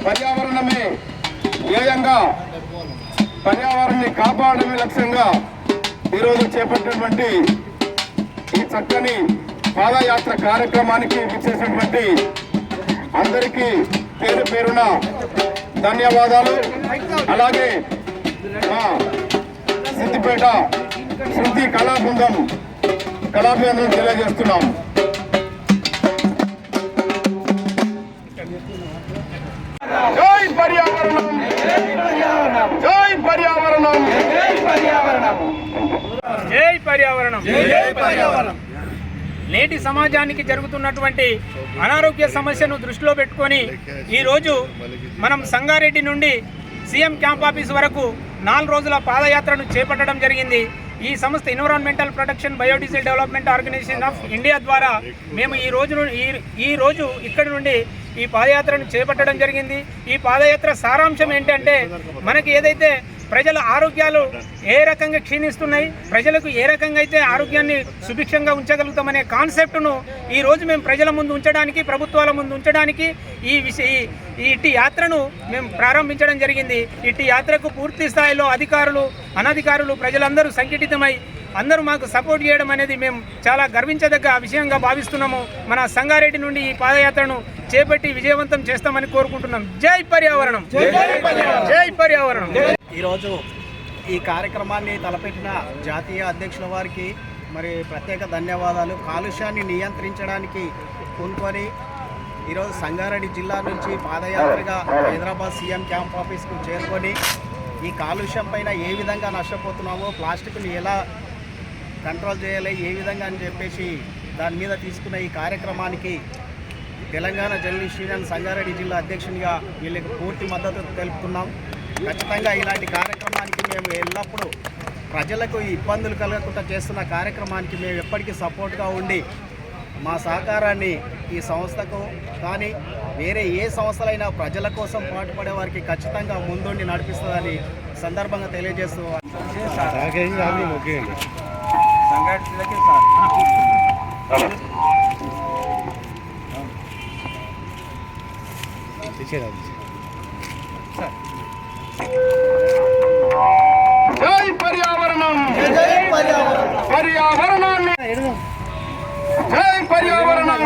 పర్యావరణమే ధ్యేయంగా పర్యావరణాన్ని కాపాడమే లక్ష్యంగా ఈరోజు చేపట్టినటువంటి ఈ చక్కని పాదయాత్ర కార్యక్రమానికి విచ్చేసినటువంటి అందరికీ పేరు పేరున ధన్యవాదాలు. అలాగే మా సిద్దిపేట శృతి కళాబృందం కళాభినందనలు తెలియజేస్తున్నాం. జై పర్యావరణం, జై పర్యావరణం, జై పర్యావరణం, జై పర్యావరణం, జై పర్యావరణం. నేటి సమాజానికి జరుగుతున్నటువంటి అనారోగ్య సమస్యను దృష్టిలో పెట్టుకొని ఈరోజు మనం సంగారెడ్డి నుండి సీఎం క్యాంప్ ఆఫీస్ వరకు 4 రోజుల పాదయాత్రను చేపట్టడం జరిగింది. ఈ సంస్థ environmental protection biodiesel development organisation of India ద్వారా మేము ఈ రోజు ఇక్కడి నుండి ఈ పాదయాత్రను చేపట్టడం జరిగింది. ఈ పాదయాత్ర సారాంశం ఏంటంటే మనకి ఏదైతే ప్రజల ఆరోగ్యాలు ఏ రకంగా క్షీణిస్తున్నాయి, ప్రజలకు ఏ రకంగా అయితే ఆరోగ్యాన్ని సుభిక్షంగా ఉంచగలుగుతామనే కాన్సెప్ట్ను ఈరోజు మేము ప్రజల ముందు ఉంచడానికి, ప్రభుత్వాల ముందు ఉంచడానికి ఇట్టి యాత్రను మేము ప్రారంభించడం జరిగింది. ఇట్టి యాత్రకు పూర్తి స్థాయిలో అధికారులు, అనధికారులు, ప్రజలందరూ సంఘటితమై అందరూ మాకు సపోర్ట్ చేయడం అనేది మేము చాలా గర్వించదగ్గ విషయంగా భావిస్తున్నాము. మన సంగారెడ్డి నుండి ఈ పాదయాత్రను చేపట్టి విజయవంతం చేస్తామని కోరుకుంటున్నాం. జై పర్యావరణం, జై పర్యావరణం. ఈరోజు ఈ కార్యక్రమాన్ని తలపెట్టిన జాతీయ అధ్యక్షుల వారికి మరి ప్రత్యేక ధన్యవాదాలు. కాలుష్యాన్ని నియంత్రించడానికి పూనుకొని ఈరోజు సంగారెడ్డి జిల్లా నుంచి పాదయాత్రగా హైదరాబాద్ సీఎం క్యాంప్ ఆఫీస్కు చేరుకొని ఈ కాలుష్యం పైన ఏ విధంగా నష్టపోతున్నామో, ప్లాస్టిక్ని ఎలా కంట్రోల్ చేయాలి, ఏ విధంగా అని చెప్పేసి దాని మీద తీసుకున్న ఈ కార్యక్రమానికి తెలంగాణ జర్నలిస్ట్ యూనియన్ సంగారెడ్డి జిల్లా అధ్యక్షునిగా వీళ్ళకి పూర్తి మద్దతు తెలుపుతున్నాం. ఖచ్చితంగా ఇలాంటి కార్యక్రమానికి మేము ఎల్లప్పుడూ ప్రజలకు ఇబ్బందులు కలగకుండా చేస్తున్న కార్యక్రమానికి మేము ఎప్పటికీ సపోర్ట్గా ఉండి మా సహకారాన్ని ఈ సంస్థకు కానీ వేరే ఏ సంస్థలైనా ప్రజల కోసం పాటుపడే వారికి ఖచ్చితంగా ముందుండి నడిపిస్తుందని సందర్భంగా తెలియజేస్తూ జై పర్యావరణం, పర్యావరణాన్ని, జై పర్యావరణం,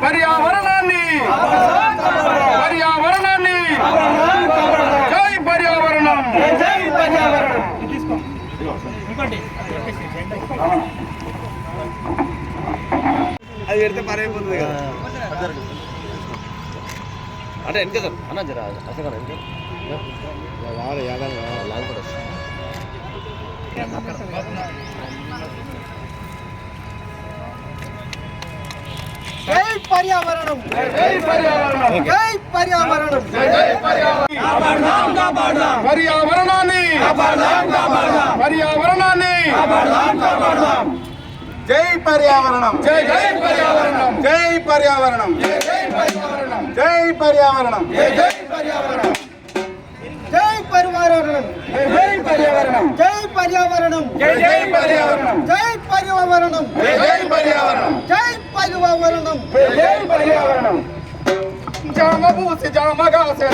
పర్యావరణాన్ని, పర్యావరణాన్ని, జై పర్యావరణం, జై పర్యావరణం. అది పెడితే పరైపోతుంది కదా అంటే ఎంత సార్ అన్న జర అసలు జై పర్యావరణం, జై పర్యావరణం, జై పర్యావరణం, జై పర్యావరణం, పర్యావరణాన్ని, పర్యావరణాన్ని, జై పర్యావరణం, జై జై పర్యావరణం, జై పర్యావరణం, జై జై పర్యావరణం, జై పర్యావరణం, జై జై పర్యావరణం, జై పర్యావరణం, జై పర్యావరణం, జై పర్యావరణం, జై జై పర్యావరణం, జై పర్యావరణం, జై జై పర్యావరణం, జై పర్యావరణం, జై జై పర్యావరణం. జామబూసి జామగాసె